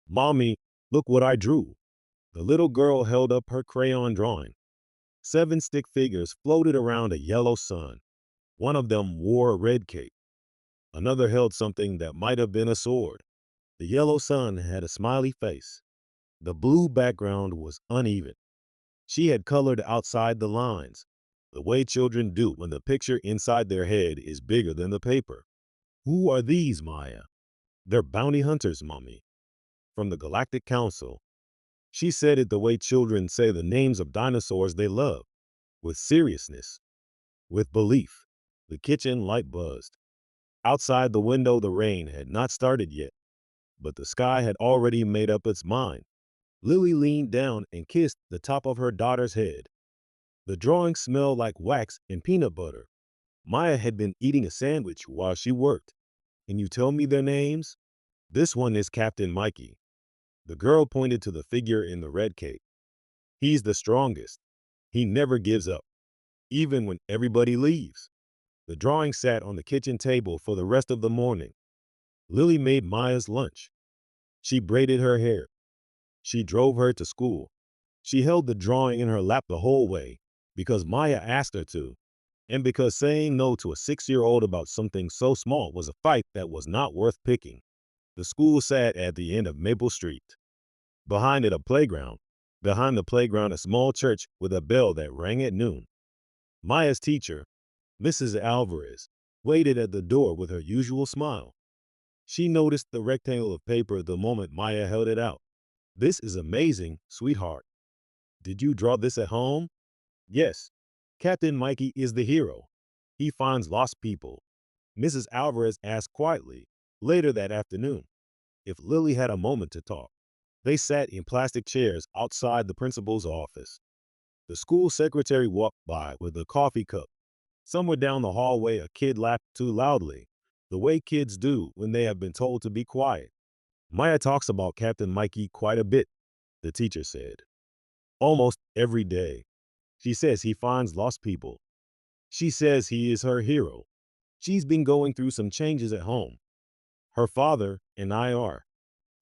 Mommy, look what I drew. The little girl held up her crayon drawing. 7 stick figures floated around a yellow sun. One of them wore a red cape. Another held something that might have been a sword. The yellow sun had a smiley face. The blue background was uneven. She had colored outside the lines, the way children do when the picture inside their head is bigger than the paper. Who are these, Maya? They're bounty hunters, Mommy. From the Galactic Council. She said it the way children say the names of dinosaurs they love, with seriousness, with belief. The kitchen light buzzed. Outside the window, the rain had not started yet, but the sky had already made up its mind. Lily leaned down and kissed the top of her daughter's head. The drawing smelled like wax and peanut butter. Maya had been eating a sandwich while she worked. Can you tell me their names? This one is Captain Mikey. The girl pointed to the figure in the red cape. He's the strongest. He never gives up, even when everybody leaves. The drawing sat on the kitchen table for the rest of the morning. Lily made Maya's lunch. She braided her hair. She drove her to school. She held the drawing in her lap the whole way because Maya asked her to, and because saying no to a 6-year-old about something so small was a fight that was not worth picking. The school sat at the end of Maple Street. Behind it, a playground. Behind the playground, a small church with a bell that rang at noon. Maya's teacher, Mrs. Alvarez, waited at the door with her usual smile. She noticed the rectangle of paper the moment Maya held it out. This is amazing, sweetheart. Did you draw this at home? Yes. Captain Mikey is the hero. He finds lost people. Mrs. Alvarez asked quietly, later that afternoon, if Lily had a moment to talk. They sat in plastic chairs outside the principal's office. The school secretary walked by with a coffee cup. Somewhere down the hallway, a kid laughed too loudly, the way kids do when they have been told to be quiet. Maya talks about Captain Mikey quite a bit, the teacher said. Almost every day. She says he finds lost people. She says he is her hero. She's been going through some changes at home. Her father and I are.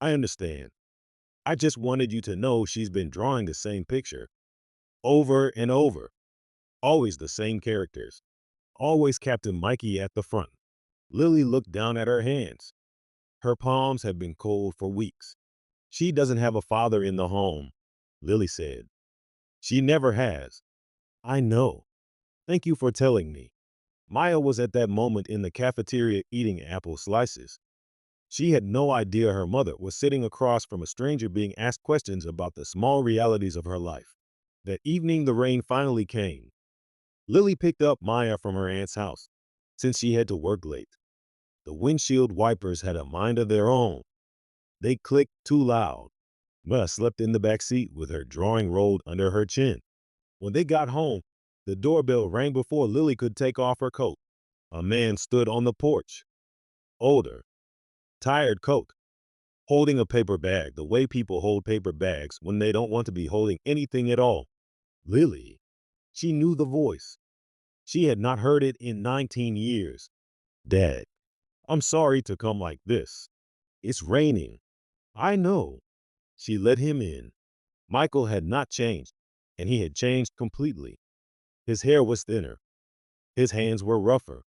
I understand. I just wanted you to know she's been drawing the same picture over and over. Always the same characters. Always Captain Mikey at the front. Lily looked down at her hands. Her palms had been cold for weeks. She doesn't have a father in the home, Lily said. She never has. I know. Thank you for telling me. Maya was at that moment in the cafeteria eating apple slices. She had no idea her mother was sitting across from a stranger being asked questions about the small realities of her life. That evening, the rain finally came. Lily picked up Maya from her aunt's house, since she had to work late. The windshield wipers had a mind of their own. They clicked too loud. Maya slept in the back seat with her drawing rolled under her chin. When they got home, the doorbell rang before Lily could take off her coat. A man stood on the porch. Older, tired coat, holding a paper bag the way people hold paper bags when they don't want to be holding anything at all. Lily. She knew the voice. She had not heard it in 19 years. Dad, I'm sorry to come like this. It's raining. I know. She let him in. Michael had not changed, and he had changed completely. His hair was thinner. His hands were rougher.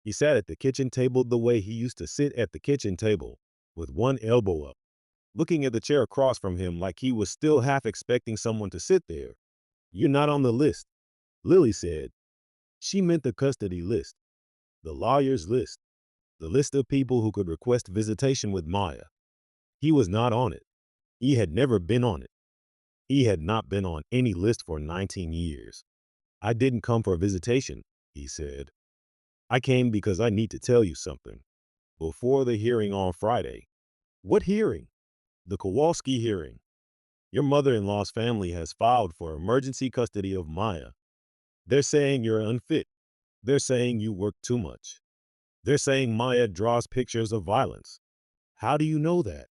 He sat at the kitchen table the way he used to sit at the kitchen table, with one elbow up, looking at the chair across from him like he was still half expecting someone to sit there. You're not on the list, Lily said. She meant the custody list, the lawyer's list, the list of people who could request visitation with Maya. He was not on it. He had never been on it. He had not been on any list for 19 years. I didn't come for a visitation, he said. I came because I need to tell you something. Before the hearing on Friday. What hearing? The Kowalski hearing. Your mother-in-law's family has filed for emergency custody of Maya. They're saying you're unfit. They're saying you work too much. They're saying Maya draws pictures of violence. How do you know that?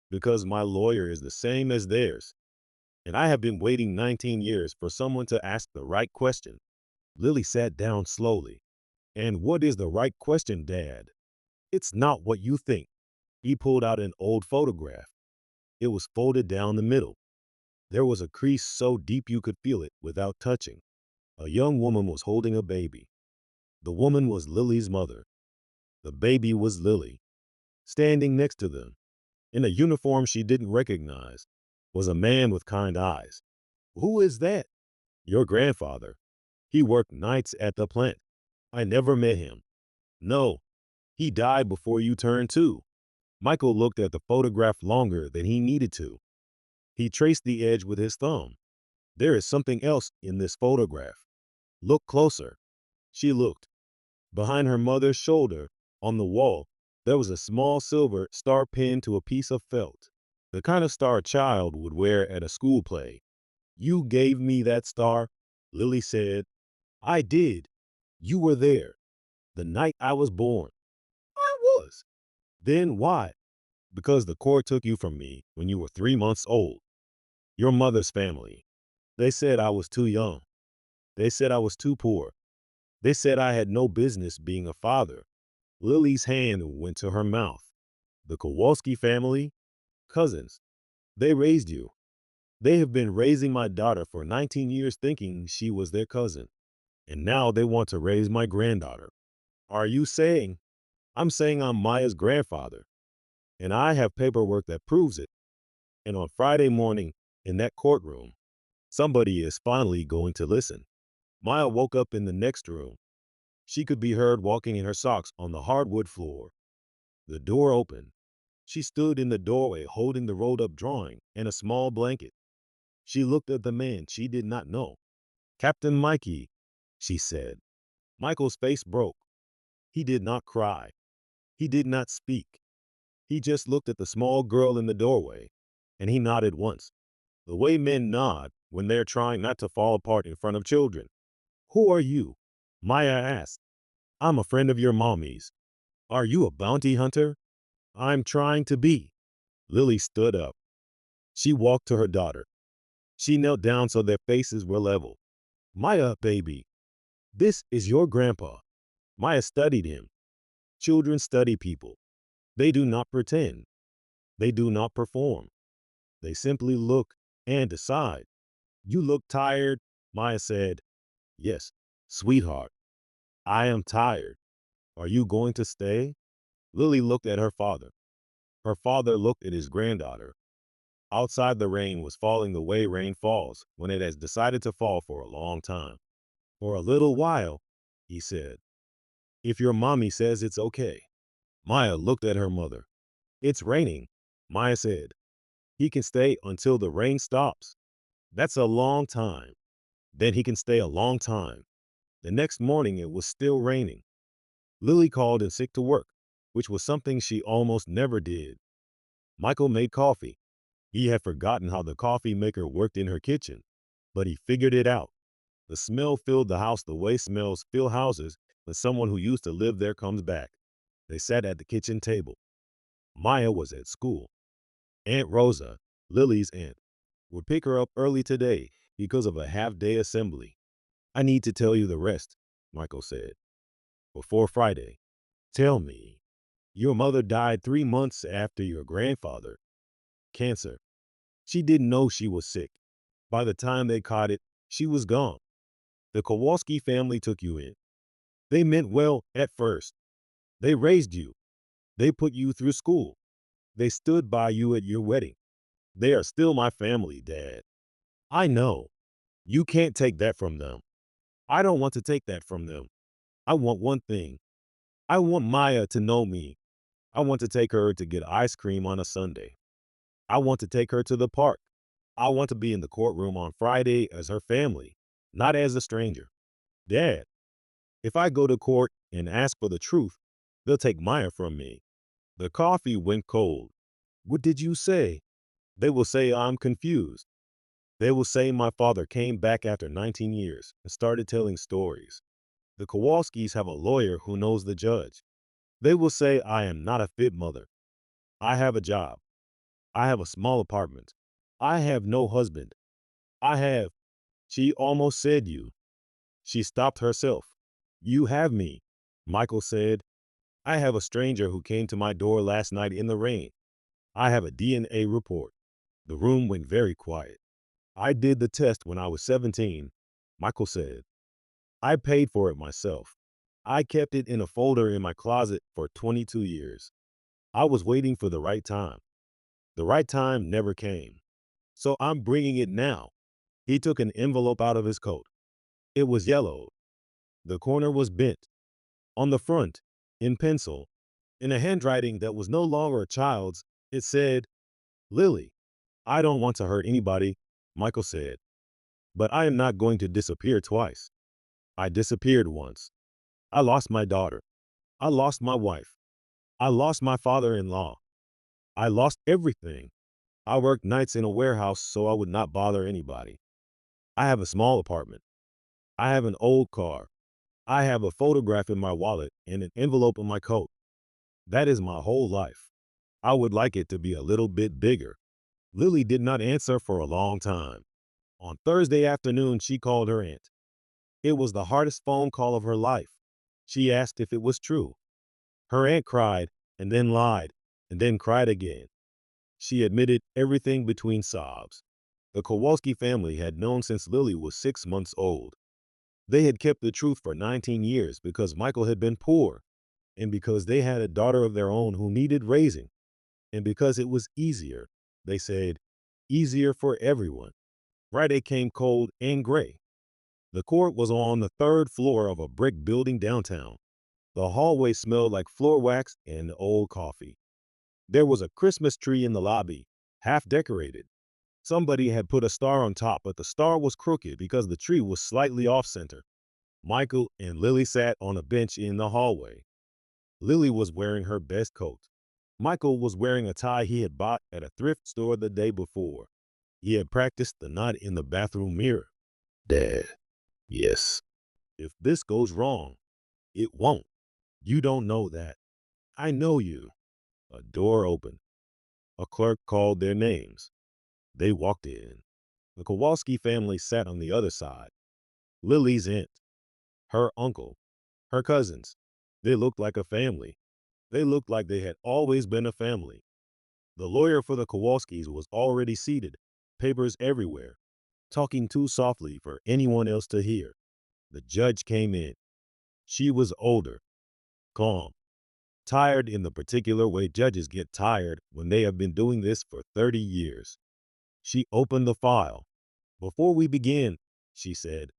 Because my lawyer is the same as theirs. And I have been waiting 19 years for someone to ask the right question. Lily sat down slowly. And what is the right question, Dad? It's not what you think. He pulled out an old photograph. It was folded down the middle. There was a crease so deep you could feel it without touching. A young woman was holding a baby. The woman was Lily's mother. The baby was Lily. Standing next to them, in a uniform she didn't recognize, was a man with kind eyes. "Who is that?" "Your grandfather. He worked nights at the plant. I never met him." "No, he died before you turned 2. Michael looked at the photograph longer than he needed to. He traced the edge with his thumb. "There is something else in this photograph. Look closer." She looked. Behind her mother's shoulder, on the wall, there was a small silver star pinned to a piece of felt, the kind of star a child would wear at a school play. "You gave me that star," Lily said. "I did. You were there. The night I was born." "I was." "Then why?" "Because the court took you from me when you were 3 months old. Your mother's family. They said I was too young. They said I was too poor. They said I had no business being a father." Lily's hand went to her mouth. "The Kowalski family? Cousins. They raised you. They have been raising my daughter for 19 years thinking she was their cousin. And now they want to raise my granddaughter." "Are you saying—" "I'm saying I'm Maya's grandfather. And I have paperwork that proves it. And on Friday morning, in that courtroom, somebody is finally going to listen." Maya woke up in the next room. She could be heard walking in her socks on the hardwood floor. The door opened. She stood in the doorway holding the rolled-up drawing and a small blanket. She looked at the man she did not know. "Captain Mikey," she said. Michael's face broke. He did not cry. He did not speak. He just looked at the small girl in the doorway, and he nodded once, the way men nod when they're trying not to fall apart in front of children. "Who are you?" Maya asked. "I'm a friend of your mommy's." "Are you a bounty hunter?" "I'm trying to be." Lily stood up. She walked to her daughter. She knelt down so their faces were level. "Maya, baby, this is your grandpa." Maya studied him. Children study people. They do not pretend. They do not perform. They simply look and decide. "You look tired," Maya said. "Yes, sweetheart, I am tired. Are you going to stay?" Lily looked at her father. Her father looked at his granddaughter. Outside, the rain was falling the way rain falls when it has decided to fall for a long time. "For a little while," he said. "If your mommy says it's okay." Maya looked at her mother. "It's raining," Maya said. "He can stay until the rain stops." "That's a long time." "Then he can stay a long time." The next morning it was still raining. Lily called in sick to work, which was something she almost never did. Michael made coffee. He had forgotten how the coffee maker worked in her kitchen, but he figured it out. The smell filled the house the way smells fill houses when someone who used to live there comes back. They sat at the kitchen table. Maya was at school. Aunt Rosa, Lily's aunt, would pick her up early today because of a half-day assembly. "I need to tell you the rest," Michael said, "before Friday." "Tell me." "Your mother died 3 months after your grandfather. Cancer. She didn't know she was sick. By the time they caught it, she was gone. The Kowalski family took you in. They meant well at first. They raised you. They put you through school. They stood by you at your wedding. They are still my family, Dad. I know. You can't take that from them. I don't want to take that from them. I want one thing. I want Maya to know me. I want to take her to get ice cream on a Sunday. I want to take her to the park. I want to be in the courtroom on Friday as her family, not as a stranger. Dad, if I go to court and ask for the truth, they'll take Maya from me." The coffee went cold. "What did you say?" "They will say I'm confused. They will say my father came back after 19 years and started telling stories. The Kowalskis have a lawyer who knows the judge. They will say I am not a fit mother. I have a job. I have a small apartment. I have no husband. I have—" She almost said you. She stopped herself. "You have me," Michael said. "I have a stranger who came to my door last night in the rain. I have a DNA report. The room went very quiet. I did the test when I was 17, Michael said. I paid for it myself. I kept it in a folder in my closet for 22 years. I was waiting for the right time. The right time never came. So I'm bringing it now. He took an envelope out of his coat. It was yellowed. The corner was bent. On the front, in pencil, in a handwriting that was no longer a child's, it said, Lily, I don't want to hurt anybody, Michael said, but I am not going to disappear twice. I disappeared once. I lost my daughter. I lost my wife. I lost my father-in-law. I lost everything. I worked nights in a warehouse so I would not bother anybody. I have a small apartment. I have an old car. I have a photograph in my wallet and an envelope in my coat. That is my whole life. I would like it to be a little bit bigger. Lily did not answer for a long time. On Thursday afternoon, she called her aunt. It was the hardest phone call of her life. She asked if it was true. Her aunt cried, and then lied, and then cried again. She admitted everything between sobs. The Kowalski family had known since Lily was 6 months old. They had kept the truth for 19 years because Michael had been poor, and because they had a daughter of their own who needed raising, and because it was easier, they said, easier for everyone. Friday came cold and gray. The court was on the third floor of a brick building downtown. The hallway smelled like floor wax and old coffee. There was a Christmas tree in the lobby, half decorated. Somebody had put a star on top, but the star was crooked because the tree was slightly off-center. Michael and Lily sat on a bench in the hallway. Lily was wearing her best coat. Michael was wearing a tie he had bought at a thrift store the day before. He had practiced the knot in the bathroom mirror. Dad, yes. If this goes wrong, it won't. You don't know that. I know you. A door opened. A clerk called their names. They walked in. The Kowalski family sat on the other side. Lily's aunt, her uncle, her cousins. They looked like a family. They looked like they had always been a family. The lawyer for the Kowalskis was already seated, papers everywhere, talking too softly for anyone else to hear. The judge came in. She was older, calm, tired in the particular way judges get tired when they have been doing this for 30 years. She opened the file. Before we begin, she said,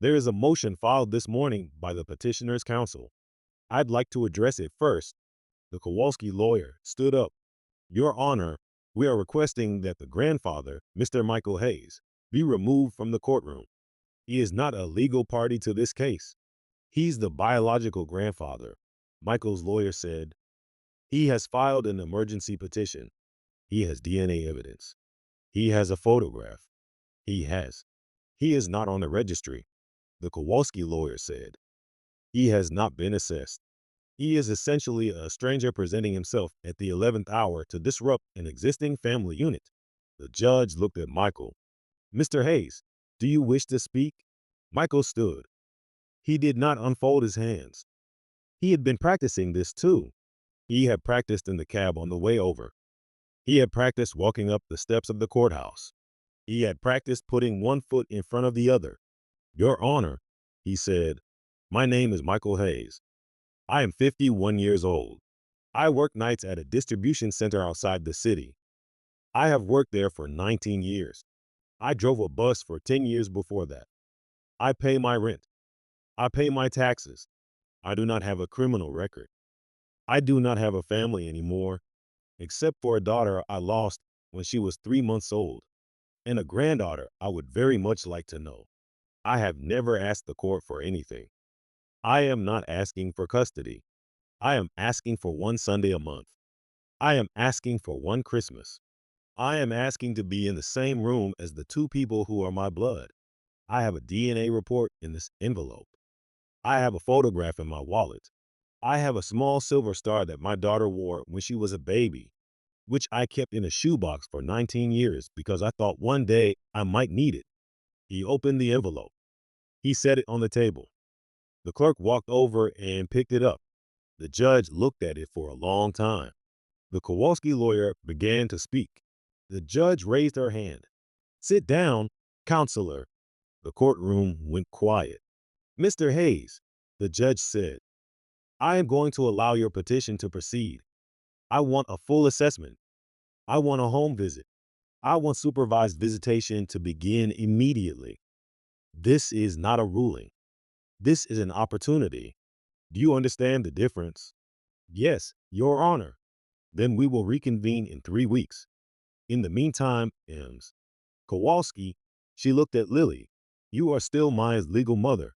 there is a motion filed this morning by the petitioner's counsel. I'd like to address it first. The Kowalski lawyer stood up. Your Honor, we are requesting that the grandfather, Mr. Michael Hayes, be removed from the courtroom. He is not a legal party to this case. He's the biological grandfather, Michael's lawyer said. He has filed an emergency petition. He has DNA evidence. He has a photograph. He is not on the registry, the Kowalski lawyer said. He has not been assessed. He is essentially a stranger presenting himself at the 11th hour to disrupt an existing family unit. The judge looked at Michael. Mr. Hayes, do you wish to speak? Michael stood. He did not unfold his hands. He had been practicing this too. He had practiced in the cab on the way over. He had practiced walking up the steps of the courthouse. He had practiced putting one foot in front of the other. Your Honor, he said, my name is Michael Hayes. I am 51 years old. I work nights at a distribution center outside the city. I have worked there for 19 years. I drove a bus for 10 years before that. I pay my rent. I pay my taxes. I do not have a criminal record. I do not have a family anymore, except for a daughter I lost when she was 3 months old, and a granddaughter I would very much like to know. I have never asked the court for anything. I am not asking for custody. I am asking for one Sunday a month. I am asking for one Christmas. I am asking to be in the same room as the two people who are my blood. I have a DNA report in this envelope. I have a photograph in my wallet. I have a small silver star that my daughter wore when she was a baby, which I kept in a shoebox for 19 years because I thought one day I might need it. He opened the envelope. He set it on the table. The clerk walked over and picked it up. The judge looked at it for a long time. The Kowalski lawyer began to speak. The judge raised her hand. Sit down, counselor. The courtroom went quiet. Mr. Hayes, the judge said, I am going to allow your petition to proceed. I want a full assessment. I want a home visit. I want supervised visitation to begin immediately. This is not a ruling. This is an opportunity. Do you understand the difference? Yes, Your Honor. Then we will reconvene in 3 weeks. In the meantime, Ms. Kowalski, she looked at Lily. You are still Maya's legal mother.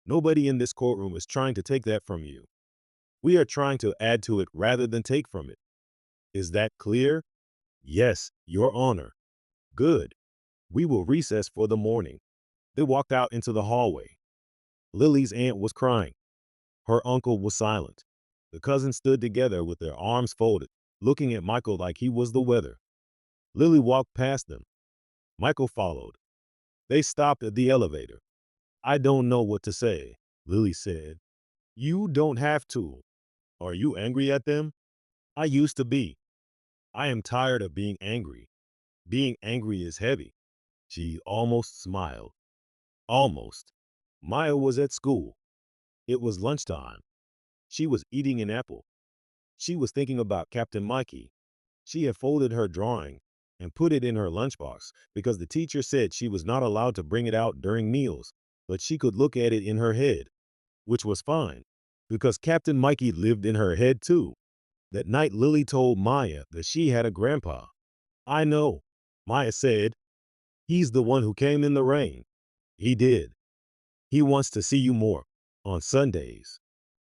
Nobody in this courtroom is trying to take that from you. We are trying to add to it rather than take from it. Is that clear? Yes, Your Honor. Good. We will recess for the morning. They walked out into the hallway. Lily's aunt was crying. Her uncle was silent. The cousins stood together with their arms folded, looking at Michael like he was the weather. Lily walked past them. Michael followed. They stopped at the elevator. I don't know what to say, Lily said. You don't have to. Are you angry at them? I used to be. I am tired of being angry. Being angry is heavy. She almost smiled. Almost. Maya was at school. It was lunchtime. She was eating an apple. She was thinking about Captain Mikey. She had folded her drawing and put it in her lunchbox because the teacher said she was not allowed to bring it out during meals, but she could look at it in her head, which was fine because Captain Mikey lived in her head too. That night, Lily told Maya that she had a grandpa. I know, Maya said. He's the one who came in the rain. He did. He wants to see you more on Sundays.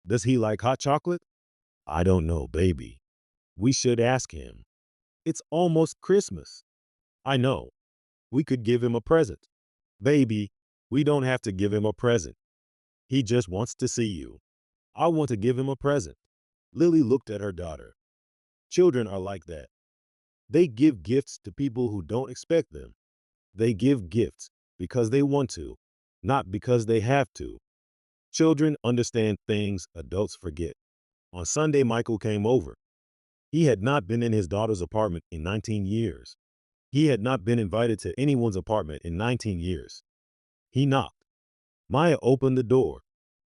Does he like hot chocolate? I don't know, baby. We should ask him. It's almost Christmas. I know. We could give him a present. Baby, we don't have to give him a present. He just wants to see you. I want to give him a present. Lily looked at her daughter. Children are like that. They give gifts to people who don't expect them. They give gifts because they want to, not because they have to. Children understand things adults forget. On Sunday, Michael came over. He had not been in his daughter's apartment in 19 years. He had not been invited to anyone's apartment in 19 years. He knocked. Maya opened the door.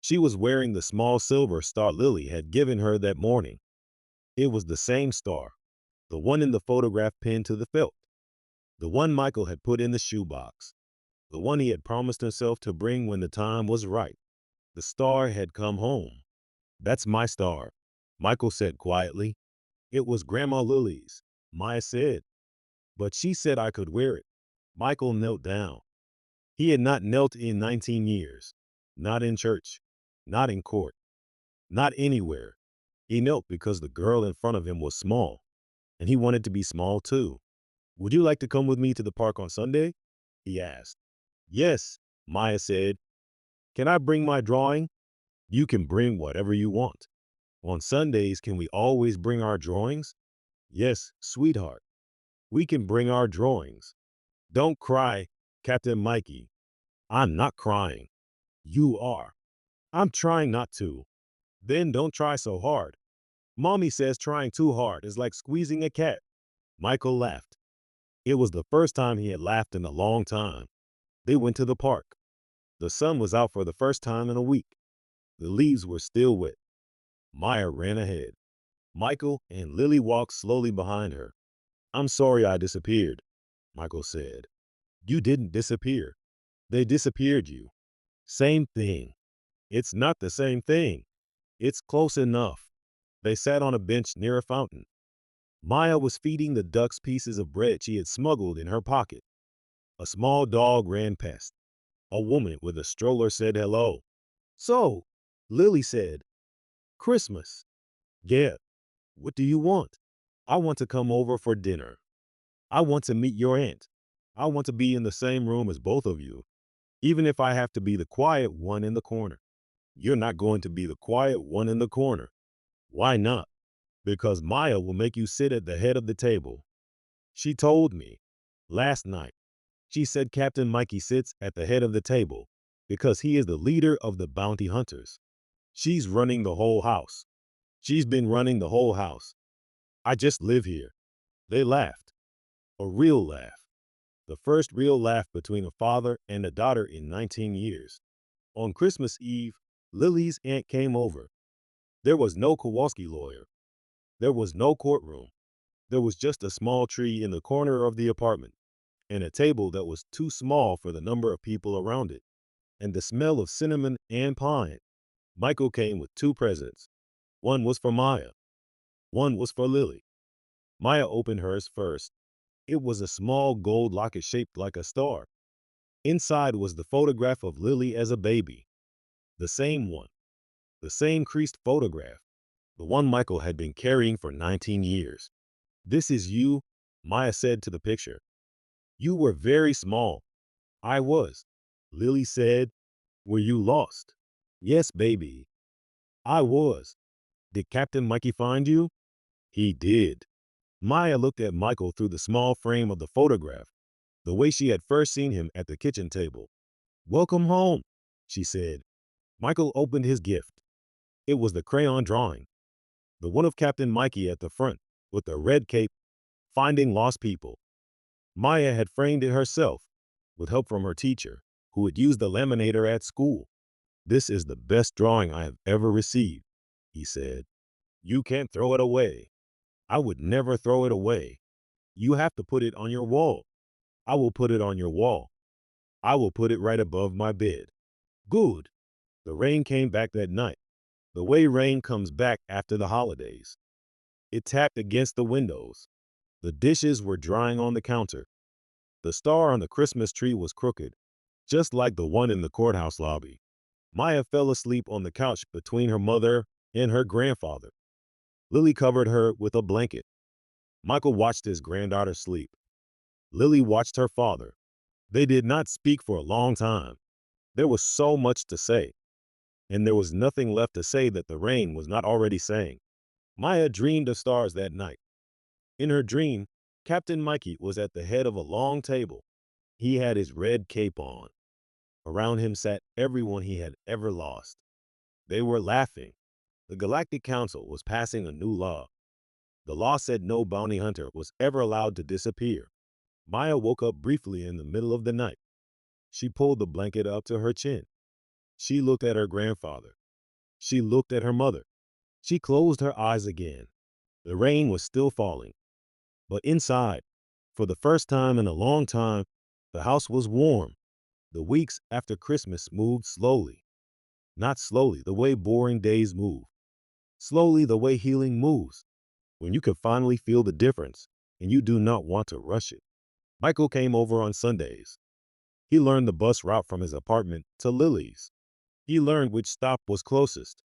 She was wearing the small silver star Lily had given her that morning. It was the same star, the one in the photograph pinned to the felt, the one Michael had put in the shoebox, the one he had promised himself to bring when the time was right. The star had come home. That's my star, Michael said quietly. It was Grandma Lily's, Maya said. But she said I could wear it. Michael knelt down. He had not knelt in 19 years. Not in church. Not in court. Not anywhere. He knelt because the girl in front of him was small, and he wanted to be small too. Would you like to come with me to the park on Sunday? He asked. Yes, Maya said. Can I bring my drawing? You can bring whatever you want. On Sundays, can we always bring our drawings? Yes, sweetheart. We can bring our drawings. Don't cry, Captain Mikey. I'm not crying. You are. I'm trying not to. Then don't try so hard. Mommy says trying too hard is like squeezing a cat. Michael laughed. It was the first time he had laughed in a long time. They went to the park. The sun was out for the first time in a week. The leaves were still wet. Maya ran ahead. Michael and Lily walked slowly behind her. I'm sorry I disappeared, Michael said. You didn't disappear. They disappeared you. Same thing. It's not the same thing. It's close enough. They sat on a bench near a fountain. Maya was feeding the ducks pieces of bread she had smuggled in her pocket. A small dog ran past. A woman with a stroller said hello. So, Lily said, Christmas. Yeah. What do you want? I want to come over for dinner. I want to meet your aunt. I want to be in the same room as both of you, even if I have to be the quiet one in the corner. You're not going to be the quiet one in the corner. Why not? Because Maya will make you sit at the head of the table. She told me last night. She said Captain Mikey sits at the head of the table because he is the leader of the bounty hunters. She's running the whole house. She's been running the whole house. I just live here. They laughed. A real laugh. The first real laugh between a father and a daughter in 19 years. On Christmas Eve, Lily's aunt came over. There was no Kowalski lawyer. There was no courtroom. There was just a small tree in the corner of the apartment, and a table that was too small for the number of people around it, and the smell of cinnamon and pine. Michael came with two presents. One was for Maya. One was for Lily. Maya opened hers first. It was a small gold locket shaped like a star. Inside was the photograph of Lily as a baby. The same one. The same creased photograph. The one Michael had been carrying for 19 years. "This is you," Maya said to the picture. "You were very small." "I was," Lily said. "Were you lost?" "Yes, baby. I was." "Did Captain Mikey find you?" "He did." Maya looked at Michael through the small frame of the photograph, the way she had first seen him at the kitchen table. "Welcome home," she said. Michael opened his gift. It was the crayon drawing, the one of Captain Mikey at the front, with the red cape, finding lost people. Maya had framed it herself, with help from her teacher, who had used the laminator at school. "This is the best drawing I have ever received," he said. "You can't throw it away." "I would never throw it away." "You have to put it on your wall." "I will put it on your wall." "I will put it right above my bed." "Good." The rain came back that night, the way rain comes back after the holidays. It tapped against the windows. The dishes were drying on the counter. The star on the Christmas tree was crooked, just like the one in the courthouse lobby. Maya fell asleep on the couch between her mother and her grandfather. Lily covered her with a blanket. Michael watched his granddaughter sleep. Lily watched her father. They did not speak for a long time. There was so much to say, and there was nothing left to say that the rain was not already saying. Maya dreamed of stars that night. In her dream, Captain Mikey was at the head of a long table. He had his red cape on. Around him sat everyone he had ever lost. They were laughing. The Galactic Council was passing a new law. The law said no bounty hunter was ever allowed to disappear. Maya woke up briefly in the middle of the night. She pulled the blanket up to her chin. She looked at her grandfather. She looked at her mother. She closed her eyes again. The rain was still falling. But inside, for the first time in a long time, the house was warm. The weeks after Christmas moved slowly. Not slowly the way boring days move. Slowly the way healing moves, when you can finally feel the difference and you do not want to rush it. Michael came over on Sundays. He learned the bus route from his apartment to Lily's. He learned which stop was closest.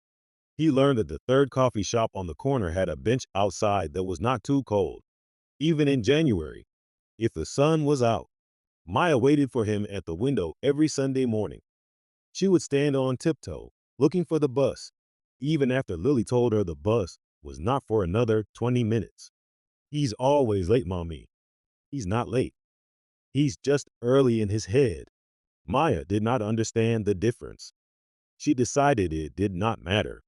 He learned that the third coffee shop on the corner had a bench outside that was not too cold. Even in January, if the sun was out, Maya waited for him at the window every Sunday morning. She would stand on tiptoe, looking for the bus, even after Lily told her the bus was not for another 20 minutes. "He's always late, Mommy." "He's not late. He's just early in his head." Maya did not understand the difference. She decided it did not matter.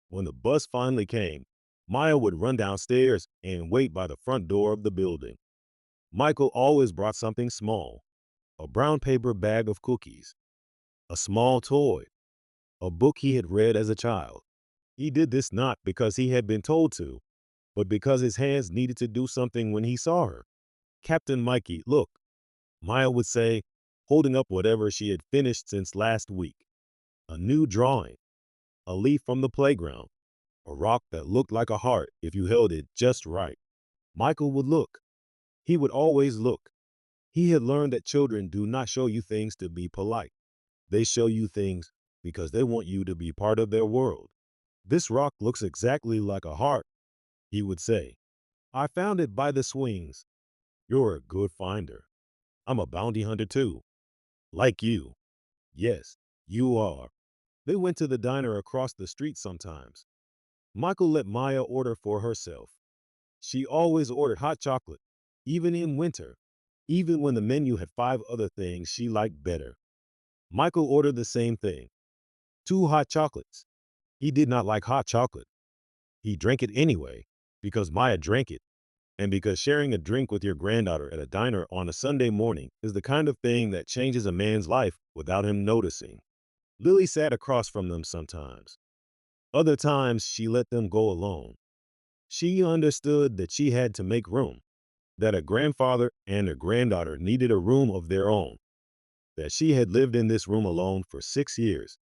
When the bus finally came, Maya would run downstairs and wait by the front door of the building. Michael always brought something small, a brown paper bag of cookies, a small toy, a book he had read as a child. He did this not because he had been told to, but because his hands needed to do something when he saw her. "Captain Mikey, look," Maya would say, holding up whatever she had finished since last week. A new drawing, a leaf from the playground, a rock that looked like a heart if you held it just right. Michael would look. He would always look. He had learned that children do not show you things to be polite. They show you things because they want you to be part of their world. "This rock looks exactly like a heart," he would say. "I found it by the swings." "You're a good finder." "I'm a bounty hunter too." "Like you." "Yes, you are." They went to the diner across the street sometimes. Michael let Maya order for herself. She always ordered hot chocolate, even in winter, even when the menu had 5 other things she liked better. Michael ordered the same thing, 2 hot chocolates. He did not like hot chocolate. He drank it anyway, because Maya drank it, And because sharing a drink with your granddaughter at a diner on a Sunday morning is the kind of thing that changes a man's life without him noticing. Lily sat across from them sometimes. Other times, she let them go alone. She understood that she had to make room, that a grandfather and a granddaughter needed a room of their own, that she had lived in this room alone for 6 years,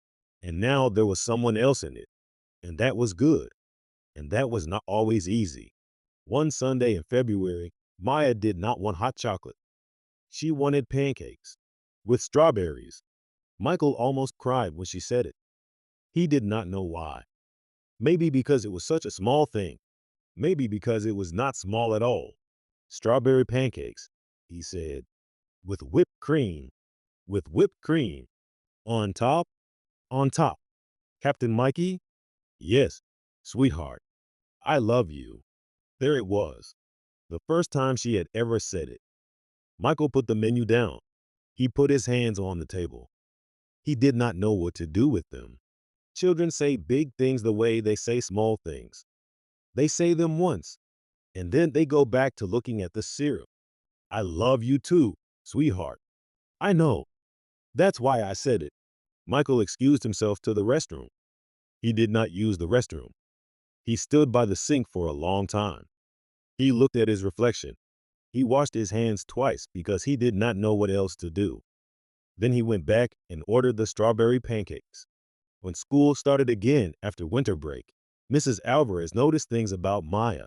and now there was someone else in it, and that was good, and that was not always easy. One Sunday in February, Maya did not want hot chocolate. She wanted pancakes with strawberries. Michael almost cried when she said it. He did not know why. Maybe because it was such a small thing. Maybe because it was not small at all. Strawberry pancakes, he said, with whipped cream, with whipped cream. On top, on top. Captain Mikey? Yes, sweetheart, I love you. There it was, the first time she had ever said it. Michael put the menu down. He put his hands on the table. He did not know what to do with them. Children say big things the way they say small things. They say them once, and then they go back to looking at the cereal. I love you too, sweetheart. I know. That's why I said it. Michael excused himself to the restroom. He did not use the restroom. He stood by the sink for a long time. He looked at his reflection. He washed his hands twice because he did not know what else to do. Then he went back and ordered the strawberry pancakes. When school started again after winter break, Mrs. Alvarez noticed things about Maya.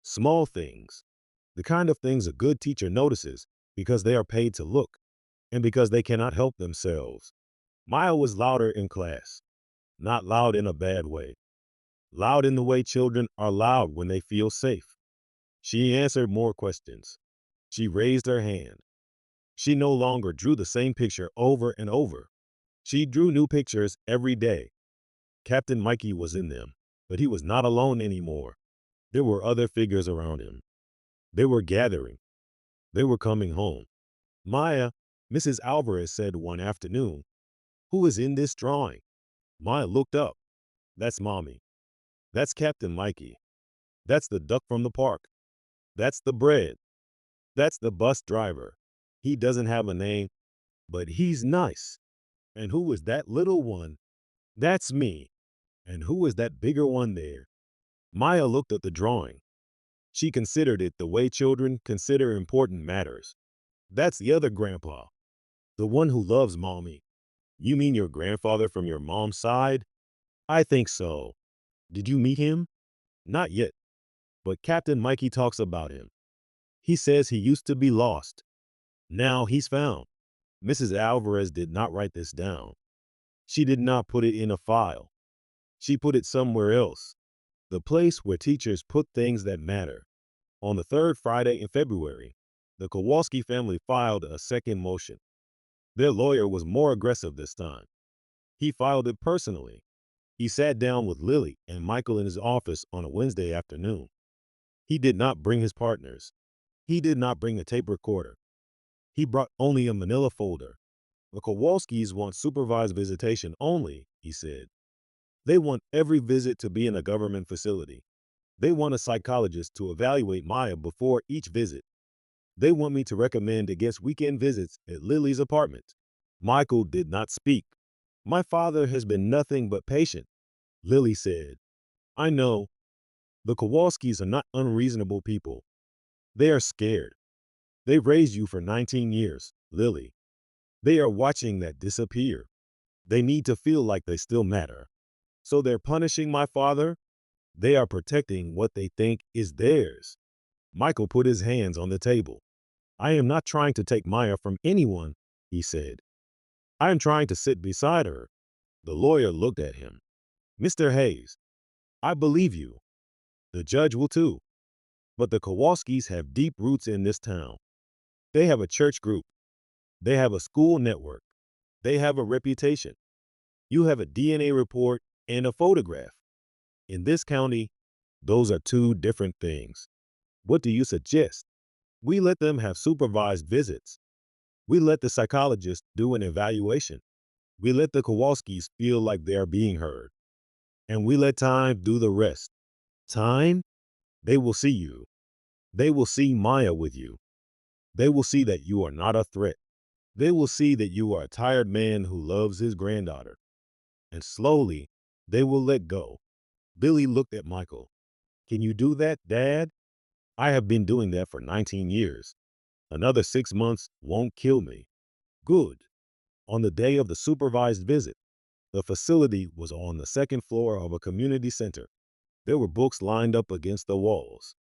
Small things. The kind of things a good teacher notices because they are paid to look and because they cannot help themselves. Maya was louder in class. Not loud in a bad way. Loud in the way children are loud when they feel safe. She answered more questions. She raised her hand. She no longer drew the same picture over and over. She drew new pictures every day. Captain Mikey was in them, but he was not alone anymore. There were other figures around him. They were gathering. They were coming home. Maya, Mrs. Alvarez said one afternoon, "Who is in this drawing?" Maya looked up. "That's Mommy. That's Captain Mikey. That's the duck from the park. That's the bread. That's the bus driver. He doesn't have a name, but he's nice. And who is that little one?" "That's me." "And who is that bigger one there?" Maya looked at the drawing. She considered it the way children consider important matters. "That's the other grandpa, the one who loves Mommy." "You mean your grandfather from your mom's side?" "I think so." "Did you meet him?" "Not yet, but Captain Mikey talks about him. He says he used to be lost. Now he's found." Mrs. Alvarez did not write this down. She did not put it in a file. She put it somewhere else, the place where teachers put things that matter. On the third Friday in February, the Kowalski family filed a second motion. Their lawyer was more aggressive this time. He filed it personally. He sat down with Lily and Michael in his office on a Wednesday afternoon. He did not bring his partners. He did not bring a tape recorder. He brought only a manila folder. "The Kowalskis want supervised visitation only," he said. "They want every visit to be in a government facility. They want a psychologist to evaluate Maya before each visit. They want me to recommend against weekend visits at Lily's apartment." Michael did not speak. "My father has been nothing but patient," Lily said. "I know. The Kowalskis are not unreasonable people. They are scared. They raised you for 19 years, Lily. They are watching that disappear. They need to feel like they still matter. So they're punishing my father. They are protecting what they think is theirs." Michael put his hands on the table. "I am not trying to take Maya from anyone," he said. "I am trying to sit beside her." The lawyer looked at him. "Mr. Hayes, I believe you. The judge will too. But the Kowalskis have deep roots in this town. They have a church group. They have a school network. They have a reputation. You have a DNA report and a photograph. In this county, those are two different things. What do you suggest? We let them have supervised visits. We let the psychologist do an evaluation. We let the Kowalskis feel like they are being heard. And we let time do the rest. Time? They will see you. They will see Maya with you. They will see that you are not a threat. They will see that you are a tired man who loves his granddaughter. And slowly, they will let go. Billy looked at Michael. Can you do that, Dad? I have been doing that for 19 years. Another 6 months won't kill me. Good. On the day of the supervised visit, the facility was on the second floor of a community center. There were books lined up against the walls.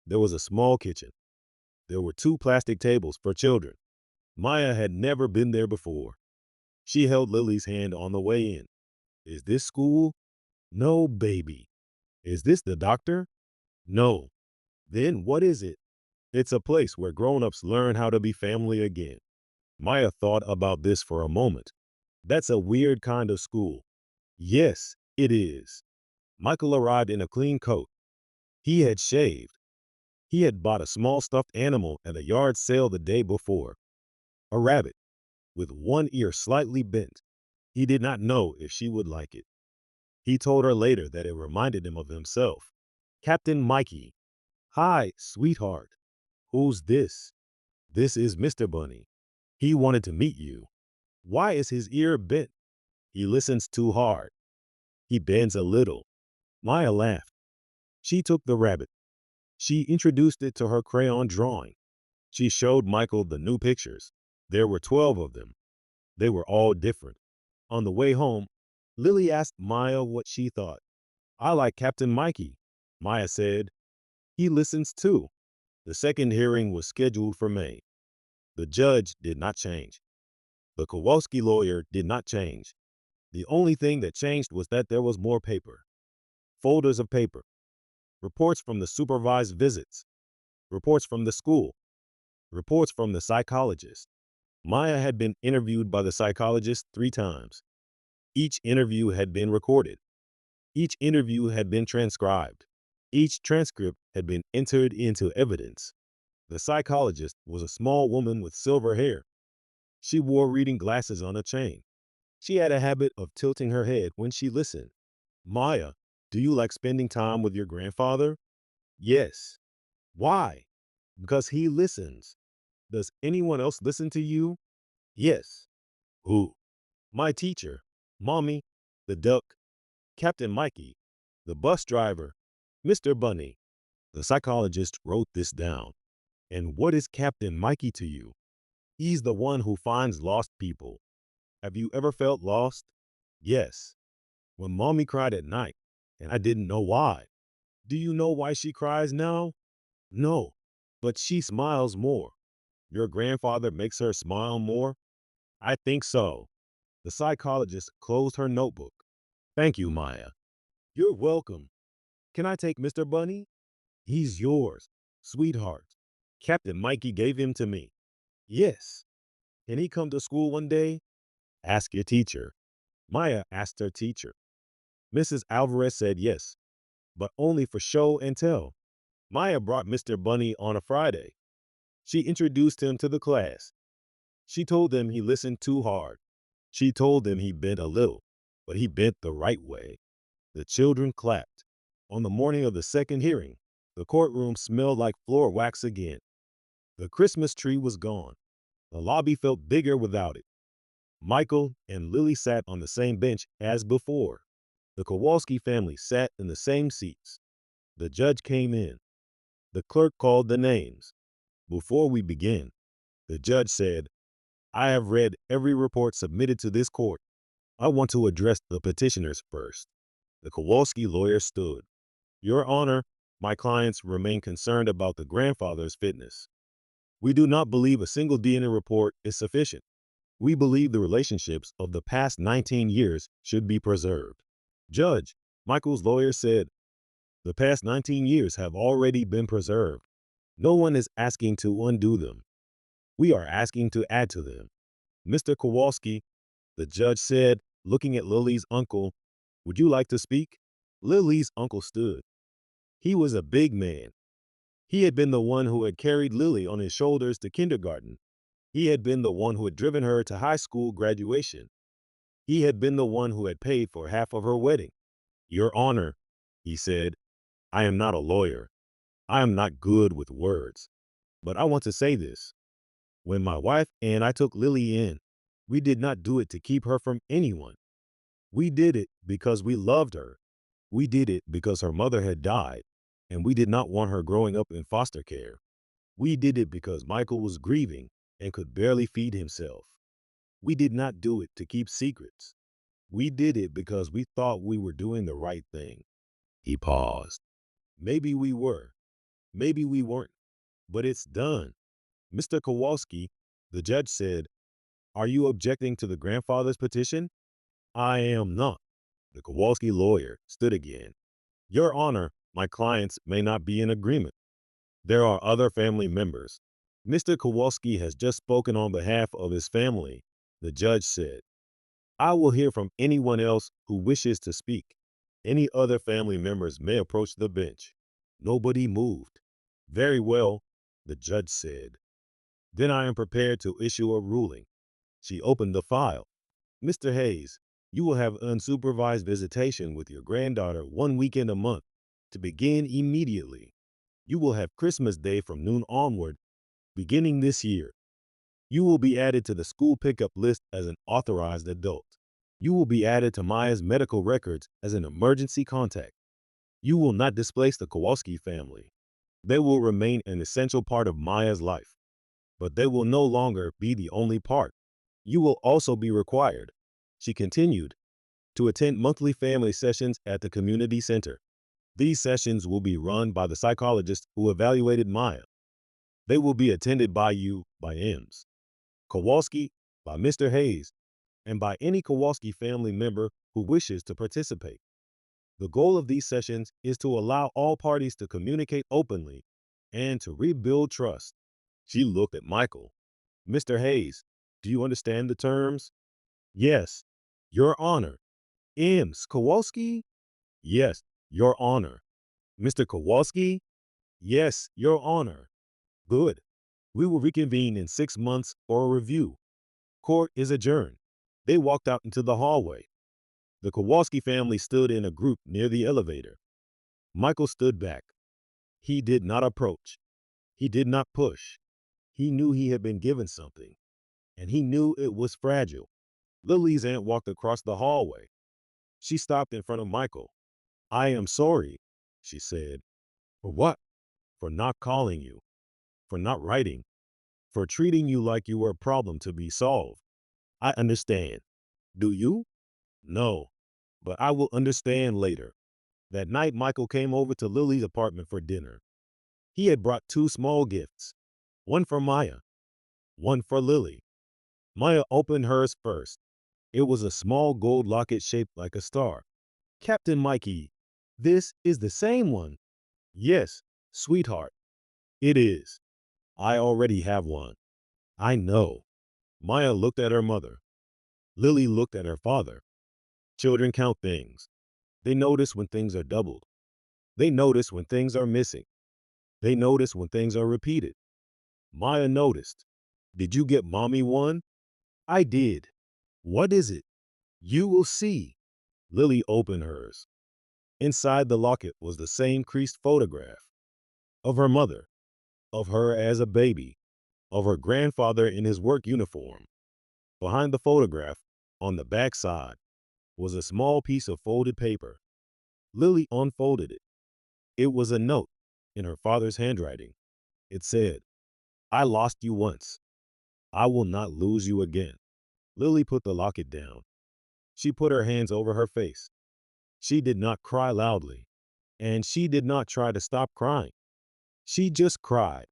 There was a small kitchen. There were 2 plastic tables for children. Maya had never been there before. She held Lily's hand on the way in. Is this school? No, baby. Is this the doctor? No. Then what is it? It's a place where grown-ups learn how to be family again. Maya thought about this for a moment. That's a weird kind of school. Yes, it is. Michael arrived in a clean coat. He had shaved. He had bought a small stuffed animal at a yard sale the day before. A rabbit, with one ear slightly bent. He did not know if she would like it. He told her later that it reminded him of himself. Captain Mikey. Hi, sweetheart. Who's this? This is Mr. Bunny. He wanted to meet you. Why is his ear bent? He listens too hard. He bends a little. Maya laughed. She took the rabbit. She introduced it to her crayon drawing. She showed Michael the new pictures. There were 12 of them. They were all different. On the way home, Lily asked Maya what she thought. I like Captain Mikey, Maya said. He listens too. The second hearing was scheduled for May. The judge did not change. The Kowalski lawyer did not change. The only thing that changed was that there was more paper. Folders of paper. Reports from the supervised visits. Reports from the school. Reports from the psychologist. Maya had been interviewed by the psychologist 3 times. Each interview had been recorded. Each interview had been transcribed. Each transcript had been entered into evidence. The psychologist was a small woman with silver hair. She wore reading glasses on a chain. She had a habit of tilting her head when she listened. Maya, do you like spending time with your grandfather? Yes. Why? Because he listens. Does anyone else listen to you? Yes. Who? My teacher, Mommy, the duck, Captain Mikey, the bus driver, Mr. Bunny. The psychologist wrote this down. And what is Captain Mikey to you? He's the one who finds lost people. Have you ever felt lost? Yes. When Mommy cried at night, and I didn't know why. Do you know why she cries now? No, but she smiles more. Your grandfather makes her smile more? I think so. The psychologist closed her notebook. Thank you, Maya. You're welcome. Can I take Mr. Bunny? He's yours, sweetheart. Captain Mikey gave him to me. Yes. Can he come to school one day? Ask your teacher. Maya asked her teacher. Mrs. Alvarez said yes, but only for show and tell. Maya brought Mr. Bunny on a Friday. She introduced him to the class. She told them he listened too hard. She told them he bent a little, but he bent the right way. The children clapped. On the morning of the second hearing, the courtroom smelled like floor wax again. The Christmas tree was gone. The lobby felt bigger without it. Michael and Lily sat on the same bench as before. The Kowalski family sat in the same seats. The judge came in. The clerk called the names. Before we begin, the judge said, I have read every report submitted to this court. I want to address the petitioners first. The Kowalski lawyer stood. Your Honor, my clients remain concerned about the grandfather's fitness. We do not believe a single DNA report is sufficient. We believe the relationships of the past 19 years should be preserved. Judge, Michael's lawyer said, the past 19 years have already been preserved. No one is asking to undo them. We are asking to add to them. Mr. Kowalski, the judge said, looking at Lily's uncle, would you like to speak? Lily's uncle stood. He was a big man. He had been the one who had carried Lily on his shoulders to kindergarten. He had been the one who had driven her to high school graduation. He had been the one who had paid for half of her wedding. Your Honor, he said, I am not a lawyer. I am not good with words, but I want to say this. When my wife and I took Lily in, we did not do it to keep her from anyone. We did it because we loved her. We did it because her mother had died, and we did not want her growing up in foster care. We did it because Michael was grieving and could barely feed himself. We did not do it to keep secrets. We did it because we thought we were doing the right thing. He paused. Maybe we were. Maybe we weren't. But it's done. Mr. Kowalski, the judge said, "Are you objecting to the grandfather's petition?" "I am not." The Kowalski lawyer stood again. "Your Honor, my clients may not be in agreement. There are other family members." "Mr. Kowalski has just spoken on behalf of his family," the judge said. "I will hear from anyone else who wishes to speak. Any other family members may approach the bench." Nobody moved. "Very well," the judge said. "Then I am prepared to issue a ruling." She opened the file. "Mr. Hayes, you will have unsupervised visitation with your granddaughter 1 weekend a month to begin immediately. You will have Christmas Day from noon onward, beginning this year. You will be added to the school pickup list as an authorized adult. You will be added to Maya's medical records as an emergency contact. You will not displace the Kowalski family. They will remain an essential part of Maya's life, but they will no longer be the only part. You will also be required," she continued, "to attend monthly family sessions at the community center. These sessions will be run by the psychologist who evaluated Maya. They will be attended by you, by Ems Kowalski, by Mr. Hayes, and by any Kowalski family member who wishes to participate. The goal of these sessions is to allow all parties to communicate openly and to rebuild trust." She looked at Michael. "Mr. Hayes, do you understand the terms?" "Yes, Your Honor." "Ems Kowalski?" "Yes, Your Honor." "Mr. Kowalski?" "Yes, Your Honor." "Good. We will reconvene in 6 months for a review. Court is adjourned." They walked out into the hallway. The Kowalski family stood in a group near the elevator. Michael stood back. He did not approach. He did not push. He knew he had been given something, and he knew it was fragile. Lily's aunt walked across the hallway. She stopped in front of Michael. "I am sorry," she said. "For what?" "For not calling you, for not writing, for treating you like you were a problem to be solved." "I understand." "Do you?" "No, but I will understand later." That night, Michael came over to Lily's apartment for dinner. He had brought 2 small gifts, one for Maya, one for Lily. Maya opened hers first. It was a small gold locket shaped like a star. "Captain Mikey, this is the same one." "Yes, sweetheart, it is. I already have one." "I know." Maya looked at her mother. Lily looked at her father. Children count things. They notice when things are doubled. They notice when things are missing. They notice when things are repeated. Maya noticed. "Did you get mommy one?" "I did." "What is it?" "You will see." Lily opened hers. Inside the locket was the same creased photograph of her mother, of her as a baby, of her grandfather in his work uniform. Behind the photograph, on the back side, was a small piece of folded paper. Lily unfolded it. It was a note in her father's handwriting. It said, "I lost you once. I will not lose you again." Lily put the locket down. She put her hands over her face. She did not cry loudly, and she did not try to stop crying. She just cried.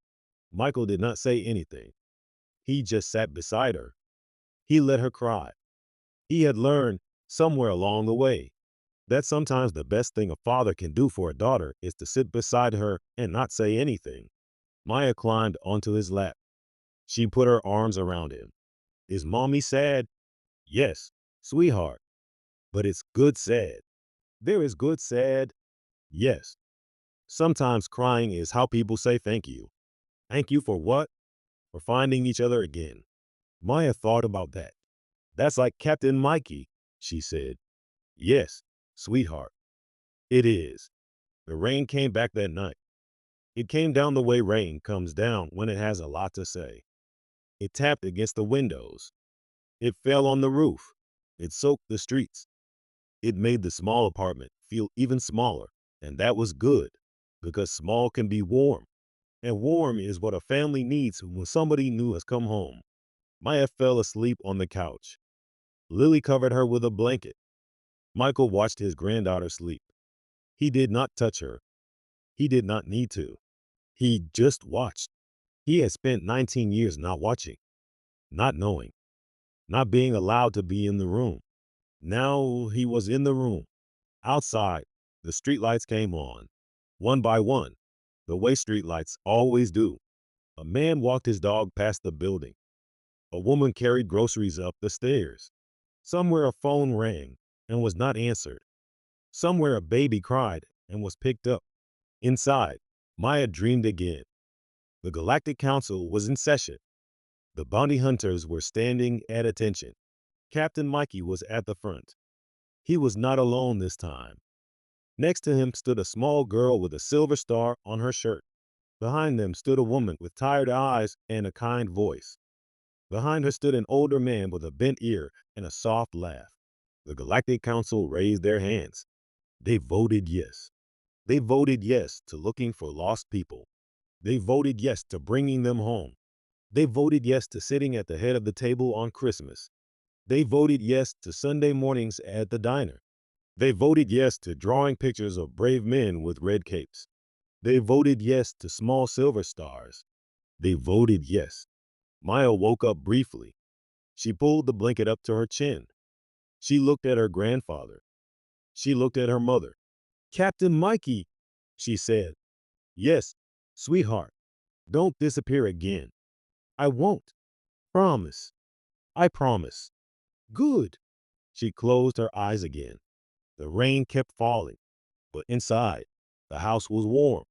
Michael did not say anything. He just sat beside her. He let her cry. He had learned, somewhere along the way, that sometimes the best thing a father can do for a daughter is to sit beside her and not say anything. Maya climbed onto his lap. She put her arms around him. "Is mommy sad?" "Yes, sweetheart. But it's good sad." "There is good sad." "Yes. Sometimes crying is how people say thank you." "Thank you for what?" "For finding each other again." Maya thought about that. "That's like Captain Mikey," she said. "Yes, sweetheart. It is." The rain came back that night. It came down the way rain comes down when it has a lot to say. It tapped against the windows. It fell on the roof. It soaked the streets. It made the small apartment feel even smaller, and that was good, because small can be warm, and warm is what a family needs when somebody new has come home. Maya fell asleep on the couch. Lily covered her with a blanket. Michael watched his granddaughter sleep. He did not touch her. He did not need to. He just watched. He had spent 19 years not watching, not knowing, not being allowed to be in the room. Now he was in the room. Outside, the streetlights came on, one by one, the way streetlights always do. A man walked his dog past the building. A woman carried groceries up the stairs. Somewhere a phone rang and was not answered. Somewhere a baby cried and was picked up. Inside, Maya dreamed again. The Galactic Council was in session. The bounty hunters were standing at attention. Captain Mikey was at the front. He was not alone this time. Next to him stood a small girl with a silver star on her shirt. Behind them stood a woman with tired eyes and a kind voice. Behind her stood an older man with a bent ear and a soft laugh. The Galactic Council raised their hands. They voted yes. They voted yes to looking for lost people. They voted yes to bringing them home. They voted yes to sitting at the head of the table on Christmas. They voted yes to Sunday mornings at the diner. They voted yes to drawing pictures of brave men with red capes. They voted yes to small silver stars. They voted yes. Maya woke up briefly. She pulled the blanket up to her chin. She looked at her grandfather. She looked at her mother. Captain Mikey, she said. Yes, sweetheart. Don't disappear again. I won't. Promise. I promise. Good. She closed her eyes again. The rain kept falling, but inside, the house was warm.